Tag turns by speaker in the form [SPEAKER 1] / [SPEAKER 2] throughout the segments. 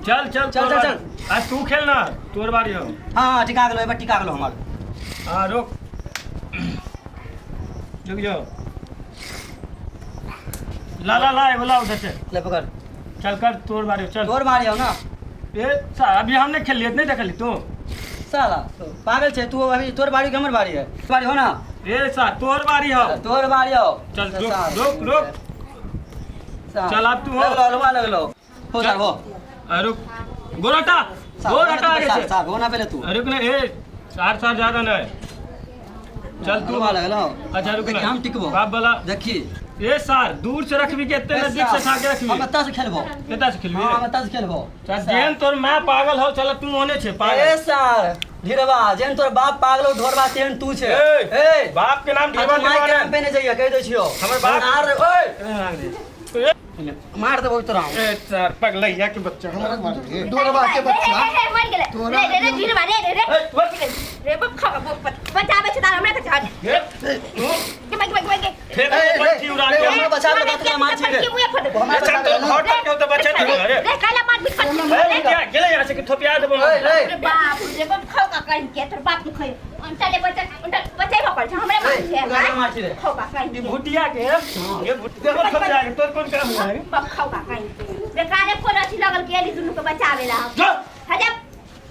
[SPEAKER 1] चल चल
[SPEAKER 2] चल चल चल
[SPEAKER 1] आज तू खेलना तोर बारी हो।
[SPEAKER 2] हाँ टिका गेलो एबार टिका गेलो हमार।
[SPEAKER 1] हाँ रुक रुक जाओ। ला ला ला बोला उधर से
[SPEAKER 2] ले पकड़।
[SPEAKER 1] चल कर तोर बारी हो चल।
[SPEAKER 2] तोर मारी हो ना
[SPEAKER 1] ये अभी हमने खेल लिया नहीं देखली तू
[SPEAKER 2] साला पागल छे तू। अभी तोर बारी के हमर बारी है। बारी हो ना
[SPEAKER 1] ये तोर बारी हो।
[SPEAKER 2] तोर बारी हो।
[SPEAKER 1] चल रुक रुक रुक चल अब तू हो।
[SPEAKER 2] लगलो हो सर हो।
[SPEAKER 1] रुक गोराटा गोराटा आगे से
[SPEAKER 2] साहब होना पहले तू।
[SPEAKER 1] रुक ना ए चार चार ज्यादा नहीं चल तू
[SPEAKER 2] लगलो।
[SPEAKER 1] अच्छा रुक ना
[SPEAKER 2] हम टिकबो
[SPEAKER 1] बाप बोला
[SPEAKER 2] देखी
[SPEAKER 1] ये सार दूर से रखबी के इतने नजदीक से खा के रखबी।
[SPEAKER 2] हम अत्ता से खेलबो।
[SPEAKER 1] केता से खेलबी?
[SPEAKER 2] हां हम अत्ता से खेलबो।
[SPEAKER 1] चल जेन तोर मैं पागल हो चल तू होने छे पागल।
[SPEAKER 2] ए सर ढिरवा जेन तोर बाप पागल हो ढोरवा तेन तू छे।
[SPEAKER 1] ए बाप के नाम ढिरवा
[SPEAKER 2] मार के नाम पे नहीं जाइए कह दे छियो।
[SPEAKER 1] हमर बाप
[SPEAKER 2] मार ओए मार दे तोरा।
[SPEAKER 1] ए सर पगलैया के बच्चा हमरा मार दे
[SPEAKER 3] ढोरवा के बच्चा
[SPEAKER 4] मर गेले रे रे ढिरवा रे रे बक खा बचावे छ तार हमरा के झाड़ के मग
[SPEAKER 1] फिर पट्टी उड़ा के
[SPEAKER 2] हमरा बचा के बात मार छी रे।
[SPEAKER 4] हमरा
[SPEAKER 1] अच्छा तो घोट के तो बच्चा नहीं रे
[SPEAKER 4] रे काला मार बिट कर
[SPEAKER 1] क्या गेले यहां से कि थोपिया देबो।
[SPEAKER 4] रे बाप रे बक खा का कहीं के तोर बाप खई चले बच्चा भकर छ हमरा मार छे
[SPEAKER 2] काला मार छी रे।
[SPEAKER 4] खा का कहीं
[SPEAKER 1] ये भुटिया के ये भुटिया को थोपिया के तोर कौन काम है
[SPEAKER 4] बक खा का कहीं रे काले फोन अछि लगल के एली दुनु के बचावे ला हजब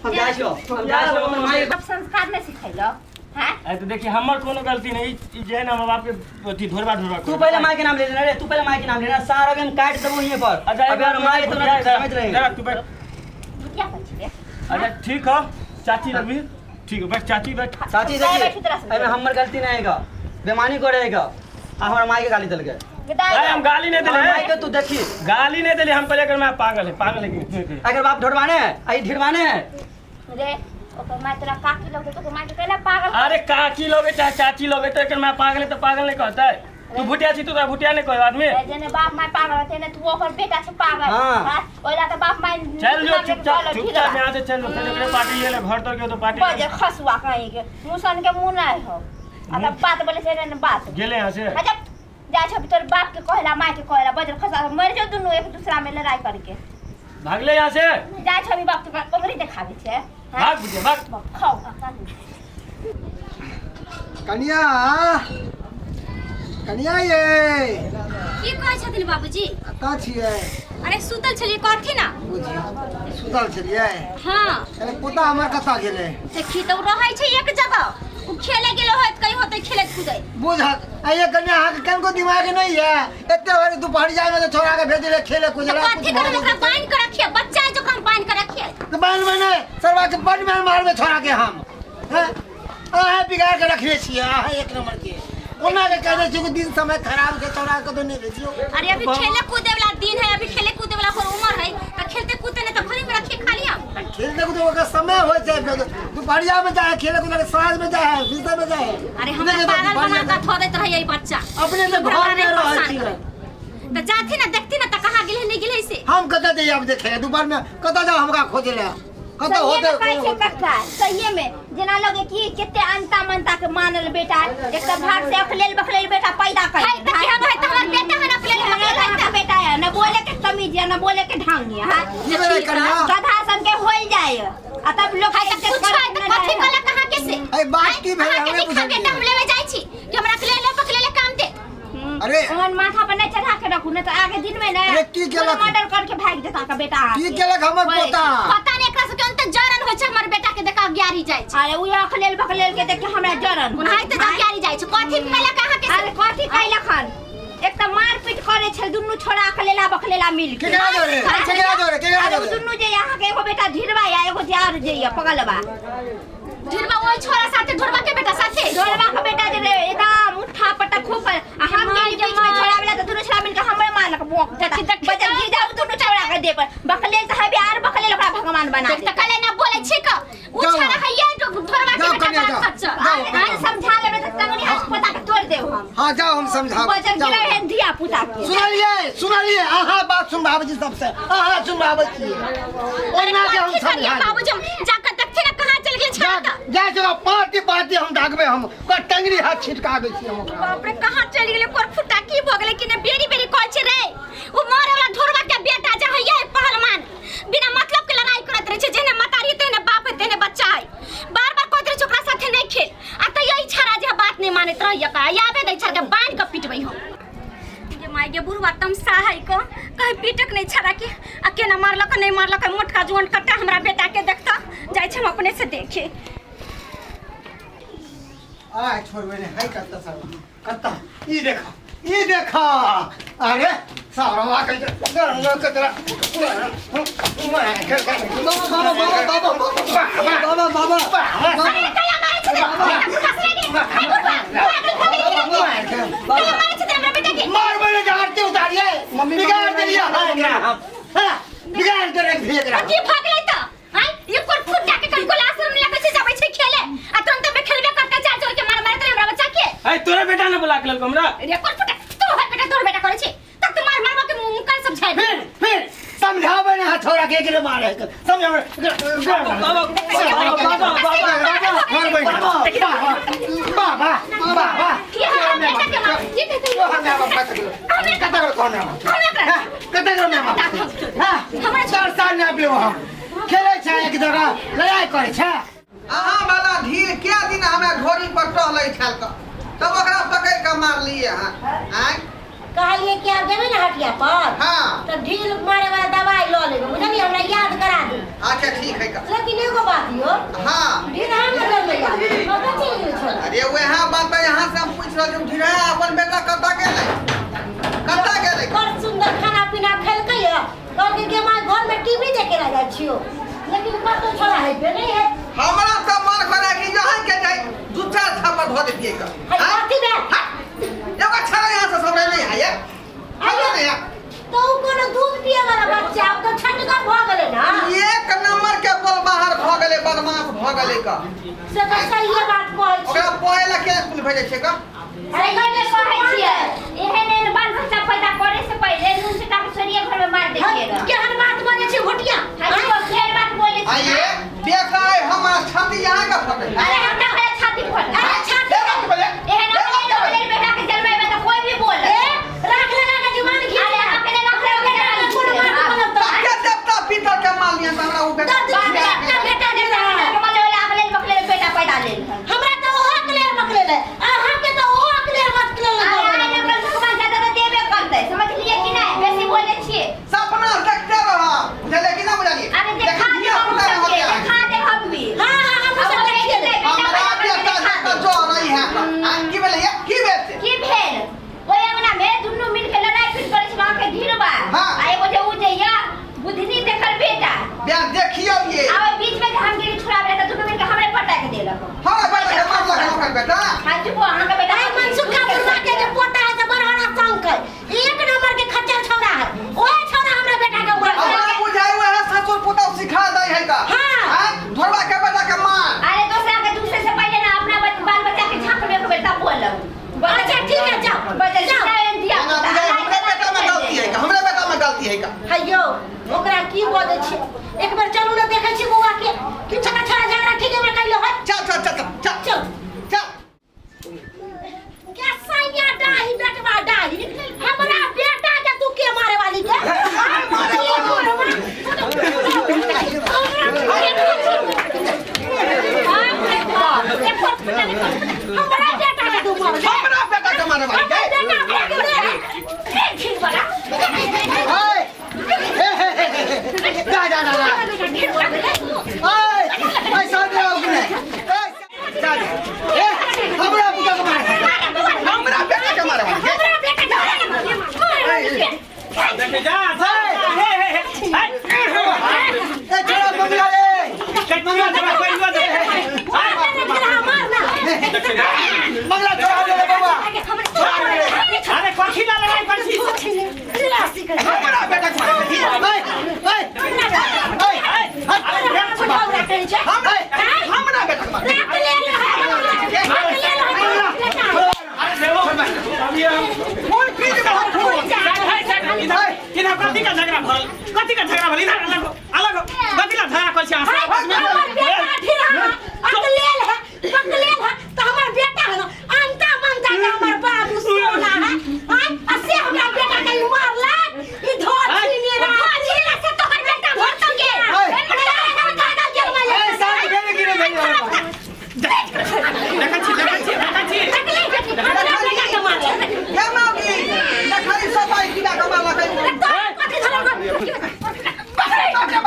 [SPEAKER 2] हम जा छियो हमर माई
[SPEAKER 4] बाप संस्कार में सिखैलो हां
[SPEAKER 1] ए तो देखिए हमर कोनो गलती नहीं ई जे ना बाप के अथी ढोरबा ढोरबा
[SPEAKER 2] तू पहले माई के नाम ले लेना रे। तू पहले माई के नाम लेना सारा हम काट देबो यहीं पर। अगर माई तो ना समझ रहे
[SPEAKER 1] तू बैठ
[SPEAKER 4] क्या कर छी रे
[SPEAKER 1] अच्छा ठीक है चाची रवि ठीक है बैठ चाची बैठ।
[SPEAKER 2] साची देखिए अबे हमर गलती नहीं हैगा बेमानी करेगा हमर माई के गाली दल के।
[SPEAKER 1] अरे हम गाली नहीं
[SPEAKER 2] माई
[SPEAKER 1] देले
[SPEAKER 2] के तू देखी
[SPEAKER 1] गाली नहीं देले हम पहले कर मैं पागल है
[SPEAKER 2] अगर बाप ढोरवाने आई ढिरवाने
[SPEAKER 4] रे ओकर माय तोरा काकी लोग तो माय के कहला पागल
[SPEAKER 1] अरे काकी लोगे चाहे चाची लोगे तो एक मैं पागल है तो पागल नहीं कहता है। तू भुटिया छी तो भुटिया नहीं कोई आदमी
[SPEAKER 4] जेने बाप माय पागल होते ने तू ओकर बेटा से पागल
[SPEAKER 2] हाँ।
[SPEAKER 4] ओला तो बाप माय
[SPEAKER 1] चल जो चुपचाप चुपचाप यहाँ से चल पहले पार्टी ले ले घर तक के तो पार्टी
[SPEAKER 4] बजे खसुआ कहीं के मुसन के मुंह नहीं हो अगर बात बोले से ने बात
[SPEAKER 1] गेले यहाँ से
[SPEAKER 4] अच्छा जा छ तोर बाप के कहला माय के कहला बजे खसुआ मर जो दुनु एक दूसरा में लड़ाई करके
[SPEAKER 1] भागले यहाँ से
[SPEAKER 4] जा छबी बाप के पगड़ी देखावे छे
[SPEAKER 1] भाग बुझे भाग
[SPEAKER 4] खाओ
[SPEAKER 3] कन्या कन्या ये
[SPEAKER 5] की कहै छथिन बाबूजी?
[SPEAKER 3] कहाँ छियै?
[SPEAKER 5] अरे सुतल छलिए कहथिन ना
[SPEAKER 3] बुझी सुतल छलियै।
[SPEAKER 5] हां
[SPEAKER 3] अरे पोता हमर कतऽ गेलै?
[SPEAKER 5] देखी तो रहै छै एक जगह उ खेले गेलो होत कहीं होते खेले कूदे
[SPEAKER 3] बुझ आइए कन्या अहाँ के कनको दिमाग नहीं है एते बड़ी दोपहरिया में तो छोड़ा के भेज ले खेले
[SPEAKER 5] तो
[SPEAKER 3] कूदे
[SPEAKER 5] कथि करे ओकरा बांध के रखिए बच्चा जो हम बांध के रखिए
[SPEAKER 3] तो बाल मैंने सरवा के बड़ में मार में छोड़ा के हम हैं आहा बिगाड़ के रखले छियै आहा एक नंबर के ओना के कह दे छी दिन समय खराब के छोड़ा के तो नहीं भेजियो।
[SPEAKER 5] अरे अभी खेले कूदे वाला दिन है अभी खेले कूदे वाला कोई उम्र है तो खेलते कूदते नहीं तो घरी में रखिए खाली हम
[SPEAKER 3] खेलते कूदे का समय हो जाए दोपहरिया में जाए खेले कूदे साँझ में जाए बीते में जाए।
[SPEAKER 5] अरे हम पागल बना के थोड़े तरह यही बच्चा
[SPEAKER 3] अपने तो घर में रह छियै
[SPEAKER 5] तो जाती ना देखती ना तो कहां गेले नहीं गेले से
[SPEAKER 3] हम कतऽ जाइए अब देखे दोपहर में कतऽ जाओ हमरा खोजे ले कतऽ होते
[SPEAKER 4] सही में जना लगे कि केते अंता मनता के मानल बेटा एक तो भाग से अखलेल बखलेल बेटा पैदा कर
[SPEAKER 5] है तो हम है तो हमार बेटा है ना अखलेल
[SPEAKER 4] बखलेल बेटा है ना बोले के तमीज है ना बोले के ढंग है
[SPEAKER 3] ये मेरा कन्या
[SPEAKER 4] गधा सन के होल जाए आ तब लोग
[SPEAKER 5] है तो कुछ है तो कथि कला कहां के से
[SPEAKER 3] अरे बात की भेल हमें पूछा
[SPEAKER 5] बेटा हम लेवे जाई छी कि हमरा अखलेल बखलेल काम दे
[SPEAKER 3] अरे
[SPEAKER 4] ओहन माथा पर नहीं चढ़ा के रखू ना तो आगे दिन में ना
[SPEAKER 3] अरे की केलक
[SPEAKER 4] मर्डर करके भाग देता का बेटा
[SPEAKER 3] की केलक हमर पोता
[SPEAKER 5] पता नहीं एकरा से केन त जरन होय छै हमर बेटा के देखा ग्यारी जाय छै
[SPEAKER 4] अरे उ अखलेल बखलेल के देख के हमरा जरन
[SPEAKER 5] उन्हाई त ग्यारी जाय छै कथि कला कहां के
[SPEAKER 4] अरे कथि कैला खन एक त मार पीट करे छै दुनु छोरा अखलेला बखलेला मिल के
[SPEAKER 3] केकरा जोरे केकरा जोरे केकरा
[SPEAKER 4] अरे
[SPEAKER 3] जोरे
[SPEAKER 4] दुनु जे यहाँ के एगो बेटा ढिरवा या एगो जार जे या पगलवा
[SPEAKER 5] ढिरवा ओइ छोरा साथे ढोरवा के बेटा साथे
[SPEAKER 4] ढोरवा के बेटा जे रे एकदम उठा पटा खूब आ हम के बीच में छोरा वाला त दुनु छोरा मिल के हमरे मार के बोक बचल गिर जाऊ दुनु छोरा के दे पर बखलेल त है बिहार बखलेल ओकरा भगवान बना
[SPEAKER 5] त कले ना बोले छी क उ छोरा हैया ढोरवा के बेटा का खच्चा
[SPEAKER 4] अरे समझा लेबे त तंगनी हाथ पोता के तोड़ देव हम
[SPEAKER 3] हां जाओ हम समझाओ
[SPEAKER 4] बचल गिरा है धिया पुता के
[SPEAKER 3] सुनालिए आहा बात सुन बाबूजी सबसे आहा सुन बाबूजी ओना के हम समझा
[SPEAKER 5] बाबूजी जाकर देखते ना कहां चल गेल छोरा
[SPEAKER 3] जा जगह पार्टी हम डाकबे हम का टंगरी हाथ छिटका दै छी हम
[SPEAKER 5] बाप रे कहां चल गेले कोर फुटा की भ गेले कि ने बेरी बेरी कहै छै रे उ मारे वाला ढोरवा के बेटा जे हैया पहलवान बिना मतलब पीटक नहीं छड़ा के आ केना मारलक नहीं मारलक मोटका जुअन कट्टा हमरा बेटा के देखता जाय छै हम अपने से देखे
[SPEAKER 3] आ छोड़ बने हाय कत्ता सब कत्ता ये देखा अरे सारा के गरम कतरा बाबा
[SPEAKER 5] अरे कया मारे छै हमरा बेटा के
[SPEAKER 3] मार बने झाड़ते उतारिए बिगाड़ दिया बिगाड़ के रख भेज रहा
[SPEAKER 5] की भाग ले त हाय ये कोन फुटा के कनको लासर में लगे छै जाबै छै खेले आ तुरंत में खेलबे करके चार जोर के मार मार त हमरा बच्चा के
[SPEAKER 1] ए तोरे बेटा ने बुला के ललको हमरा
[SPEAKER 5] रे कोन फुटा तू है बेटा तोर बेटा करे छै तब तू मार के मुंह कर सब झाड़
[SPEAKER 3] फिर समझावे ना हथौड़ा के एकरे मारे समझावे बाबा
[SPEAKER 5] ये हमरा बेटा के मार ये कहते
[SPEAKER 3] हमरा 4 साल ना बियो हम खेले छै एक जगह लड़ाई करे छै
[SPEAKER 6] अहाँ वाला ढील क्या दिन हमें घोड़ी पर टहलै छल क तब ओकरा पकड़ के मार लिए हैं
[SPEAKER 7] कहलिए कि आप देबे ना हटिया पर
[SPEAKER 6] हाँ
[SPEAKER 7] तो ढील मारे वाला दवाई लो लेबे बुझलिए हमरा याद करा दे
[SPEAKER 6] अच्छा ठीक है का
[SPEAKER 7] लेकिन एगो बात यो
[SPEAKER 6] हाँ
[SPEAKER 7] ढील हम कर ले याद पता चल गेल छल
[SPEAKER 6] अरे वहाँ बात पे यहाँ से हम पूछ रहे ढील अपन बेटा कता गेलै
[SPEAKER 7] बड़ सुंदर खाना पीना खेलकै या कहलकै कि माय घर में टीवी देखे रह जाइ छियो लेकिन कतो छोड़ा है पे नहीं है
[SPEAKER 6] हमरा तो मन करे कि जहाँ के जाए दूसरा छापर धो देतिए का
[SPEAKER 7] है कथी बे
[SPEAKER 6] एगो छड़ा यहाँ से सबरे नहीं है ये आइए नहीं
[SPEAKER 7] तो उ कोनो दूध पिए वाला बच्चा अब तो छटका भ गेले ना
[SPEAKER 6] एक नंबर के बोल बाहर भ गेलै बदमाश भ गेलै का
[SPEAKER 7] से तो सही बात कहै छी
[SPEAKER 6] ओकरा पढ़े के स्कूल भेजे छै का
[SPEAKER 4] अरे घर में कहै छियै एहन बाल बच्चा पैदा करे से पहले नून से ताके छोड़िए घर में मार देखिएगा
[SPEAKER 7] केहन बात बोले छी घोटिया
[SPEAKER 4] हां तो ढेर बात बोले छी
[SPEAKER 6] आइए देखा है हमारा छाती यहाँ का फटे
[SPEAKER 4] अरे हमरा है छाती फट अरे छाती एहन अपने बेटा के जन्म में तो कोई भी बोल
[SPEAKER 7] राख लगा के जुबान घी
[SPEAKER 4] अरे अपने रख ले बेटा
[SPEAKER 7] कोनो बात बोलत
[SPEAKER 6] ताके देवता पितर के माल लिया हमरा उ बेटा
[SPEAKER 4] बेटा के माले वाला अपने बकले बेटा पैदा ले
[SPEAKER 7] हमरा तो ओ अकले बकले ले अहाँ के तो ओ अकले बकले ले
[SPEAKER 4] अरे कल भगवान ज्यादा तो देबे करते समझ लिए कि नहीं बेसी बोले छिए
[SPEAKER 6] सपना देखते रहा बुझले कि ना बुझलिए
[SPEAKER 4] अरे देखा दे हम भी
[SPEAKER 7] हां हम सब देख ले
[SPEAKER 6] हमरा बेटा का जो नहीं है की बोले की बेटे
[SPEAKER 4] की भेल ओए अंगना में दुन्नु मिल के लड़ाई फिर करे छवा के धीरबा
[SPEAKER 6] हाँ।
[SPEAKER 4] आ एगो जे उ जइया बुद्धनी देखल बेटा
[SPEAKER 6] बे देखियो ये
[SPEAKER 4] आ बीच में हम गिरी छुड़ावे त दुन्नु मिल के हमरे पटा के देलक
[SPEAKER 6] हमरा बेटा के मार लगा ओकर बेटा
[SPEAKER 4] हां चुप हां का बेटा
[SPEAKER 7] आई मनसुखा बुला के जे पोता है से बड़हरा संग है एक नंबर के खच्चर छौड़ा है ओए छौड़ा हमरा बेटा के मार
[SPEAKER 6] हमरा बुझाई हुआ है ससुर पुतौ सिखा दई है का
[SPEAKER 7] हाँ।
[SPEAKER 6] धरवा के बेटा के मार
[SPEAKER 4] अरे दूसरा के दूसरे से पहले ना अपना बाल बच्चा के झांक में बेटा बोल
[SPEAKER 7] अच्छा ठीक है जाओ
[SPEAKER 4] बदल
[SPEAKER 7] जाओ
[SPEAKER 4] दिया
[SPEAKER 6] ना बुझाई हमरा बेटा में गलती है का हमरा बेटा में गलती है का
[SPEAKER 7] हयो ओकरा की बोले छी एक बार चलू ना देखै छी बौआ के कि छोटा छोटा झगड़ा ठीक है कइलो है
[SPEAKER 6] चल
[SPEAKER 7] क्या साइया डाही बेटवा डाही हमरा बेटा के तू के मारे वाली के हमरा बेटा के तू मारे
[SPEAKER 6] हमरा बेटा के मारे वाली
[SPEAKER 3] ऐसा नहीं हमरा बुका के मारे
[SPEAKER 6] हमरा बेटा के मारे वाली
[SPEAKER 1] देखे जा
[SPEAKER 3] ए छोड़ा बंगला रे
[SPEAKER 1] मंगला जमा कोई न दे
[SPEAKER 3] बंगला छोड़ा दे बाबा
[SPEAKER 1] अरे कथी ला लड़ाई करछी
[SPEAKER 6] हमरा बेटा के मारे हमरा बेटा के मारे
[SPEAKER 1] अरे देवो अभी
[SPEAKER 6] फोन पीट बहुत फोन
[SPEAKER 1] इधर कथी का झगड़ा भल इधर अलग कथी का झगड़ा करछि अहाँ
[SPEAKER 6] क्या मांगी देखली सफाई किला कमा लखै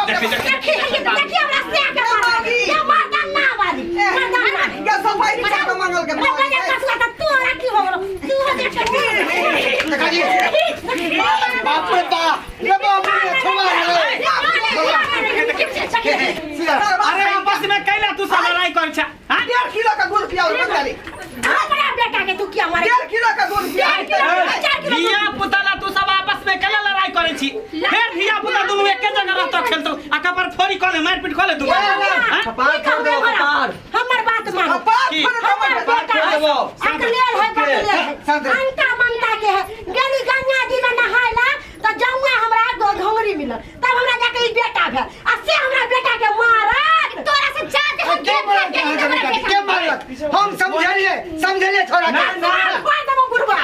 [SPEAKER 5] देखिए हमरा से आके मार ये मर्दान ना वाली मर्दान ना
[SPEAKER 6] क्या सफाई का तो मंगल के
[SPEAKER 5] अरे बजा कसला त तू रा की हो तू हो देख
[SPEAKER 3] देखा जी बाप रे बाप ये बाप रे छोड़ा
[SPEAKER 1] अरे आपस में कैला तू सब लड़ाई कर छा हां
[SPEAKER 6] 1.5 किलो का दूध पिया और बंगाली
[SPEAKER 5] अपना बेटा के तू क्या मारे
[SPEAKER 6] 1.5 किलो का दूध पिया
[SPEAKER 1] धिया पुताला तू सब आपस में कैला लड़ाई करे छी फिर धिया पुता दुनु एके जगह रहतो खेलतो आ कपर फोड़ी करे मारपीट करे तू
[SPEAKER 2] कपार छोड़ दो कपार
[SPEAKER 5] हमर बात मान
[SPEAKER 1] की?
[SPEAKER 5] हमर बेटा
[SPEAKER 2] छोड़ देबो
[SPEAKER 5] अकलेल है बकलेल अंता मनता के है गेली गंगा जी में नहायला तो जमुआ हमरा घोंगरी मिलल तब हमरा जाके ई बेटा भेल आ से हमरा बेटा के मारत तोरा से जाके हम
[SPEAKER 3] के मारत हम समझलिए छोड़ा के
[SPEAKER 5] कोई दम बुढ़वा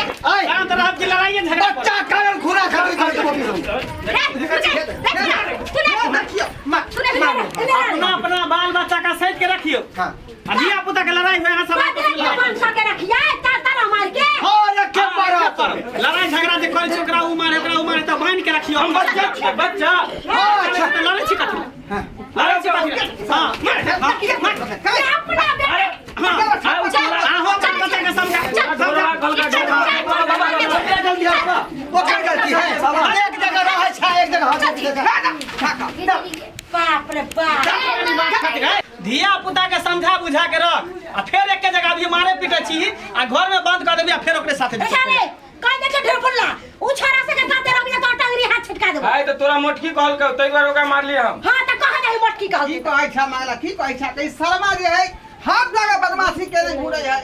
[SPEAKER 1] लड़ाई झगड़ा
[SPEAKER 3] बच्चा कारण खुरा खातिर
[SPEAKER 1] अपना अपना बाल बच्चा का सहित के रखियो धिया पुता के लड़ाई हुए सब लड़ाई झगड़ा जे करे छै ओकरा उ मारे त बांध के रखियो हम बच्चा अच्छा तो लड़ाई छी कथि लड़ाई छी कथि हां बच्चा के समझा
[SPEAKER 3] वो क्या गलती है एक जगह रहे छै एक जगह
[SPEAKER 5] बाप रे बाप
[SPEAKER 1] धिया पुता के समझा बुझा के रख आ फिर एक जगह भी मारे पीटे छी आ घर में बंद कर देबी आ फिर ओकरे साथे
[SPEAKER 5] अरे कह दे के ढेर पड़ला उ छोरा से के साथे रबिया तो टंगरी हाथ छिटका देबो
[SPEAKER 8] भाई तो तोरा मोटकी कहल के तई बार ओकरा मार लिए हम
[SPEAKER 5] हां त कह जाई मटकी कहल
[SPEAKER 6] की कहै छै मांगला की कहै छै कई शर्मा जे है हर जगह बदमाशी के घूरे है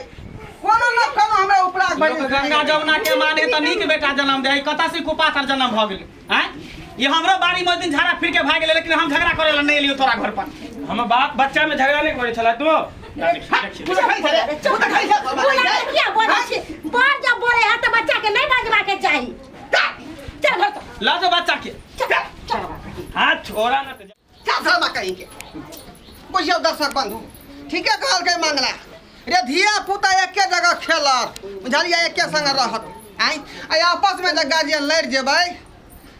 [SPEAKER 6] कोनो न कोनो हमरा उपराग
[SPEAKER 1] लोक गंगा जमुना के माने त नीक बेटा जन्म दे कता से कुपाथर जन्म भ गेल हैं ये हमरो बारी में दिन झाड़ा फिर के भाग गेले लेकिन हम झगड़ा करे ला नहीं लियो तोरा घर पर
[SPEAKER 8] हम बाप बच्चा में झगड़ा नहीं करे छला तू
[SPEAKER 6] तू तो खाई छै तू तो खाई छै
[SPEAKER 5] बोला क्या बोले छी बार जब बोले है तो बच्चा के नहीं बजवा के चाहिए चल घर तो
[SPEAKER 1] ला जो बच्चा के हाथ छोड़ा ना तो
[SPEAKER 6] क्या शर्मा कहीं के बुझियो दर्शक बंधु ठीके कहल के मांगला रे धिया पुता एके जगह खेलत बुझलिए एके संग रहत आई आपस में जब गार्जियन लड़ जेबै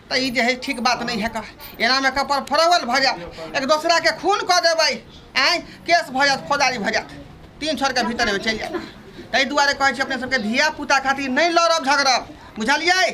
[SPEAKER 6] तो ये है ठीक बात नहीं है का एना में कपर फरवल भ जात एक दूसरा के खून क देबै केस भ जात फौजदारी भ जात 3 छोर के भीतर में चल जात ताहि दुआरे कहै छी अपने सबके धिया पुता खातिर नहीं लड़ब झगड़ब बुझलिए।